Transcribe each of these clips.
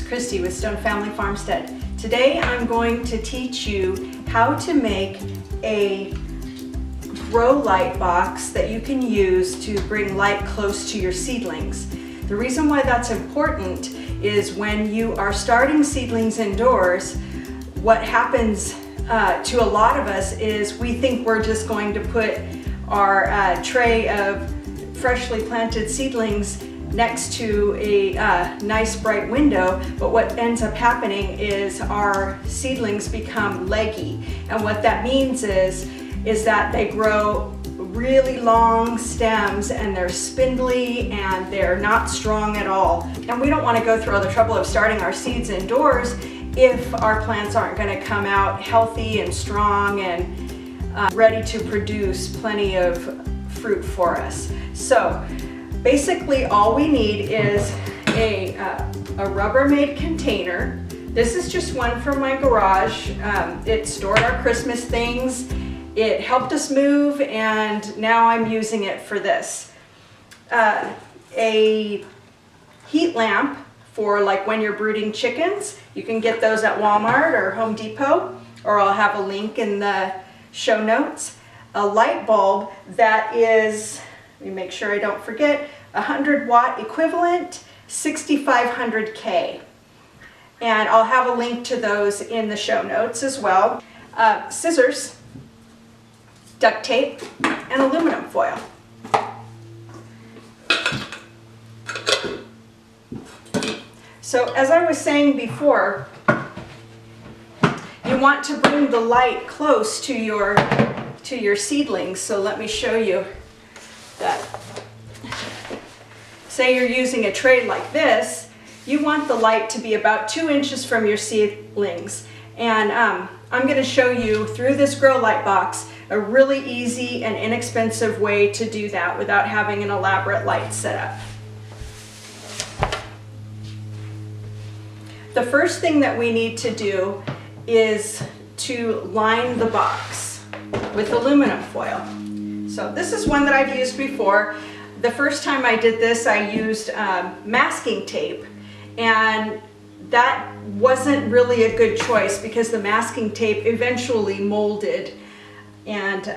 Christy with Stone Family Farmstead. Today I'm going to teach you how to make a grow light box that you can use to bring light close to your seedlings. The reason why that's important is when you are starting seedlings indoors, what happens to a lot of us is we think we're just going to put our tray of freshly planted seedlings next to a nice bright window, but what ends up happening is our seedlings become leggy, and what that means is that they grow really long stems and they're spindly and they're not strong at all. And we don't want to go through all the trouble of starting our seeds indoors if our plants aren't going to come out healthy and strong and ready to produce plenty of fruit for us. So basically all we need is a Rubbermaid container. This is just one from my garage. It stored our Christmas things. It helped us move, and now I'm using it for this. A heat lamp for like when you're brooding chickens. You can get those at Walmart or Home Depot, or I'll have a link in the show notes. A light bulb that is, let me make sure I don't forget, 100 watt equivalent, 6500K. And I'll have a link to those in the show notes as well. Scissors, duct tape, and aluminum foil. So as I was saying before, you want to bring the light close to your seedlings. So let me show you that. Say you're using a tray like this, you want the light to be about 2 inches from your seedlings. And I'm going to show you through this grow light box a really easy and inexpensive way to do that without having an elaborate light setup. The first thing that we need to do is to line the box with aluminum foil. So this is one that I've used before. The first time I did this, I used masking tape, and that wasn't really a good choice because the masking tape eventually molded, and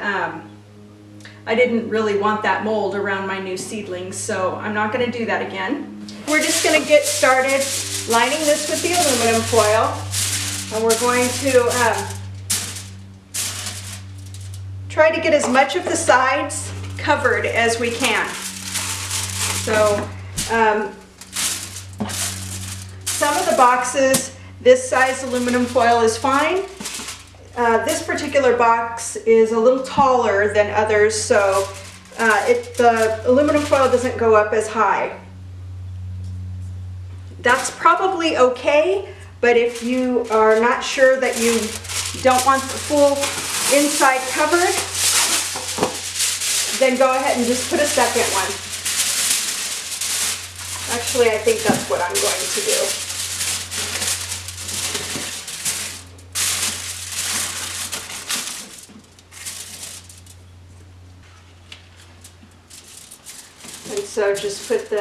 I didn't really want that mold around my new seedlings, so I'm not going to do that again. We're just going to get started lining this with the aluminum foil, and we're going to try to get as much of the sides covered as we can. So some of the boxes, this size aluminum foil is fine. This particular box is a little taller than others, so the aluminum foil doesn't go up as high. That's probably okay, but if you are not sure that you don't want the full inside covered, then go ahead and just put a second one. Actually, I think that's what I'm going to do. And so just put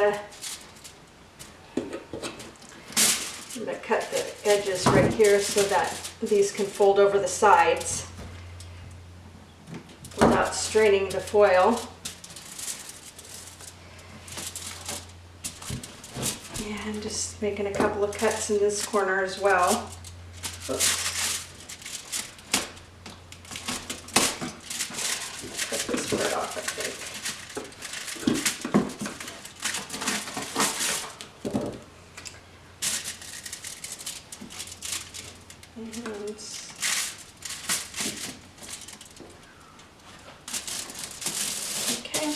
I'm going to cut the edges right here so that these can fold over the sides without straining the foil. And just making a couple of cuts in this corner as well. Oops. Cut this part off, I think. Okay.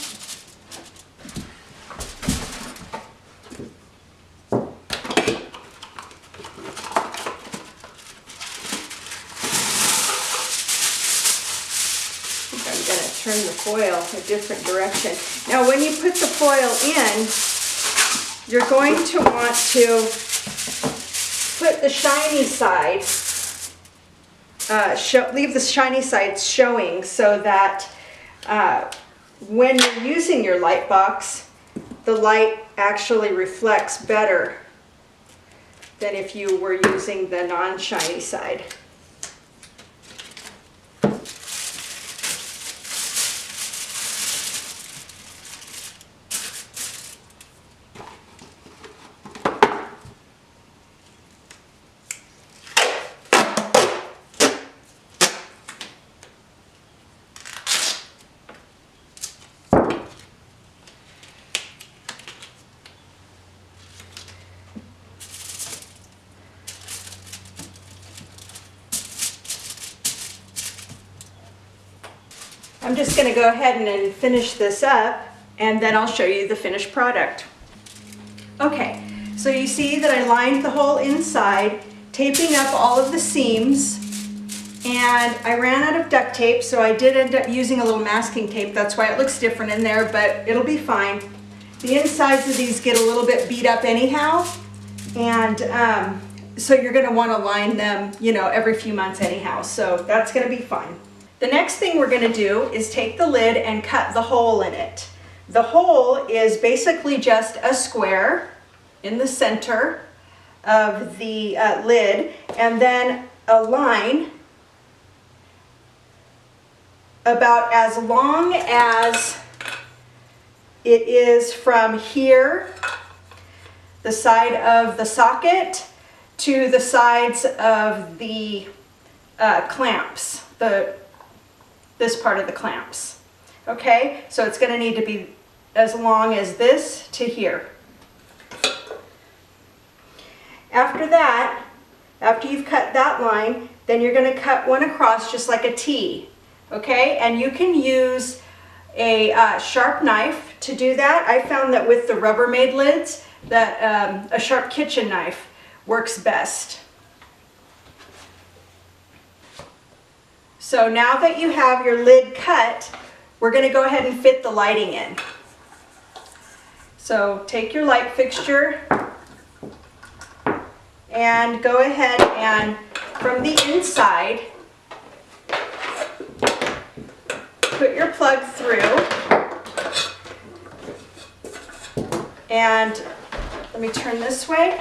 I'm going to turn the foil a different direction. Now when you put the foil in, you're going to want to put the shiny side, leave the shiny sides showing so that when you're using your light box, the light actually reflects better than if you were using the non-shiny side. I'm just going to go ahead and finish this up, and then I'll show you the finished product. Okay, so you see that I lined the whole inside, taping up all of the seams, and I ran out of duct tape, so I did end up using a little masking tape. That's why it looks different in there, but it'll be fine. The insides of these get a little bit beat up anyhow, and so you're going to want to line them, you know, every few months anyhow, so that's going to be fine. The next thing we're going to do is take the lid and cut the hole in it. The hole is basically just a square in the center of the lid, and then a line about as long as it is from here, the side of the socket, to the sides of the clamps, this part of the clamps. Okay, so it's going to need to be as long as this to here. After that, after you've cut that line, then you're going to cut one across just like a T. Okay, and you can use a sharp knife to do that. I found that with the Rubbermaid lids that a sharp kitchen knife works best. So now that you have your lid cut, we're going to go ahead and fit the lighting in. So take your light fixture and go ahead and from the inside put your plug through, and let me turn this way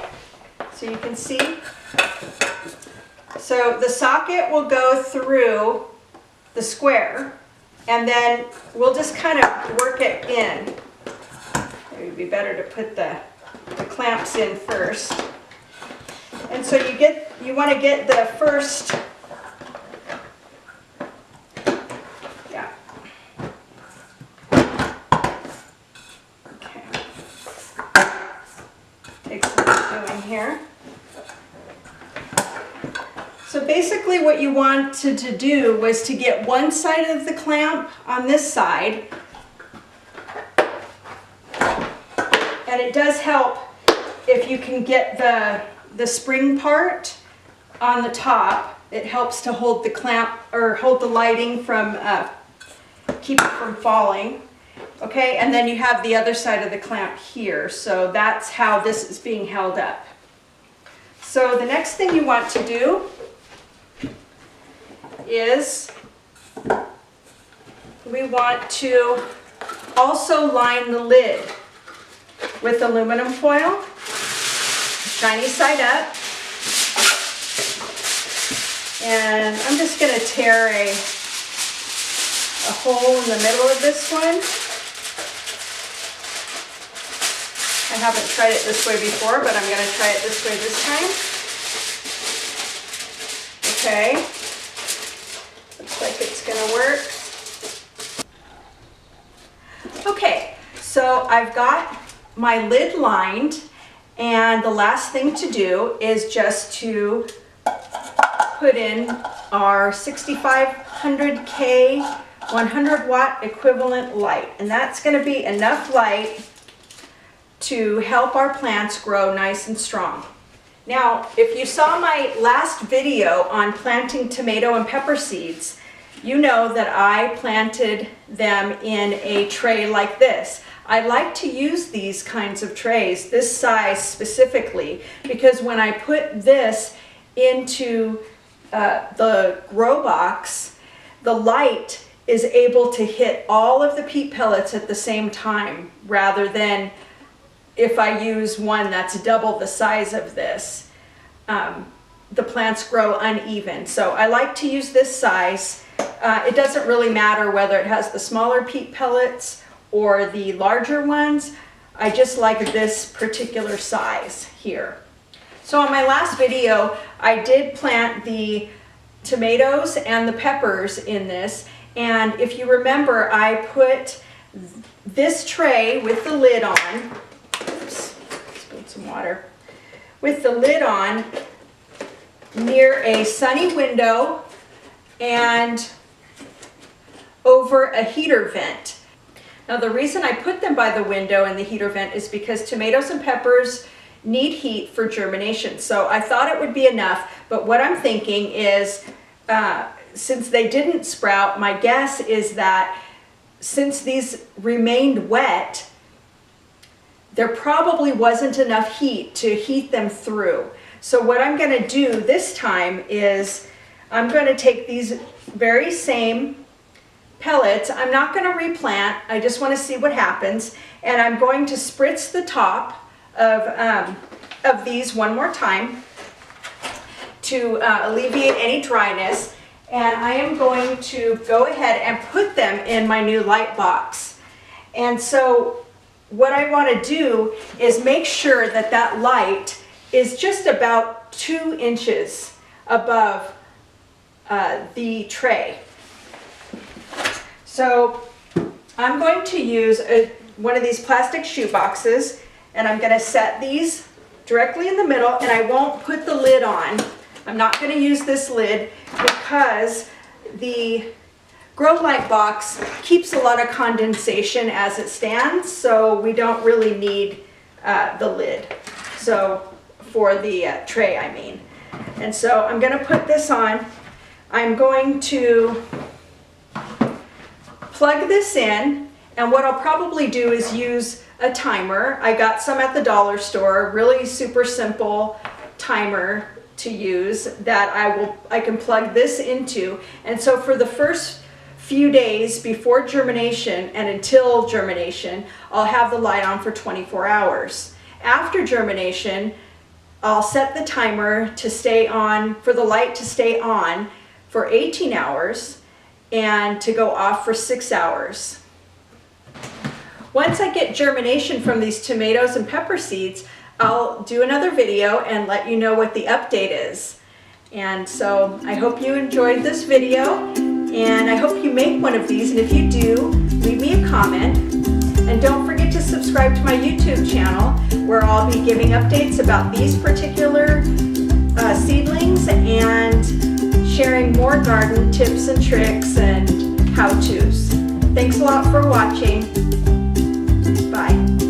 so you can see. So the socket will go through the square, and then we'll just kind of work it in. It would be better to put the clamps in first. And so you want to get the first, yeah. Okay. Take some doing here. So basically what you wanted to do was to get one side of the clamp on this side, and it does help if you can get the spring part on the top. It helps to hold the clamp, or hold the lighting from, keep it from falling. Okay, and then you have the other side of the clamp here, so that's how this is being held up. So the next thing you want to do is we want to also line the lid with aluminum foil, shiny side up, and I'm just going to tear a hole in the middle of this one. I haven't tried it this way before, but I'm going to try it this way this time. Okay. Looks like it's going to work. Okay, so I've got my lid lined, and the last thing to do is just to put in our 6500K 100 watt equivalent light, and that's going to be enough light to help our plants grow nice and strong. Now, if you saw my last video on planting tomato and pepper seeds, you know that I planted them in a tray like this. I like to use these kinds of trays, this size specifically, because when I put this into the grow box, the light is able to hit all of the peat pellets at the same time, rather than if I use one that's double the size of this. the plants grow uneven. So I like to use this size. It doesn't really matter whether it has the smaller peat pellets or the larger ones. I just like this particular size here. So on my last video, I did plant the tomatoes and the peppers in this. And if you remember, I put this tray with the lid on, oops, spilled some water, with the lid on near a sunny window and over a heater vent. Now the reason I put them by the window and the heater vent is because tomatoes and peppers need heat for germination. So I thought it would be enough, but what I'm thinking is, since they didn't sprout, my guess is that since these remained wet, there probably wasn't enough heat to heat them through. So what I'm going to do this time is I'm going to take these very same pellets. I'm not going to replant. I just want to see what happens. And I'm going to spritz the top of these one more time to alleviate any dryness. And I am going to go ahead and put them in my new light box. And so what I want to do is make sure that that light is just about 2 inches above the tray. So I'm going to use one of these plastic shoe boxes, and I'm going to set these directly in the middle, and I won't put the lid on. I'm not going to use this lid because the grow light box keeps a lot of condensation as it stands, so we don't really need the lid. So for the tray, I mean. And so I'm going to put this on. I'm going to plug this in, and what I'll probably do is use a timer. I got some at the dollar store, really super simple timer to use that I can plug this into. And so for the first few days before germination and until germination, I'll have the light on for 24 hours. After germination, I'll set the timer to stay on, for the light to stay on for 18 hours and to go off for 6 hours. Once I get germination from these tomatoes and pepper seeds, I'll do another video and let you know what the update is. And so I hope you enjoyed this video, and I hope you make one of these, and if you do, leave me a comment. And don't forget to subscribe to my YouTube channel, where I'll be giving updates about these particular seedlings and sharing more garden tips and tricks and how-tos. Thanks a lot for watching. Bye.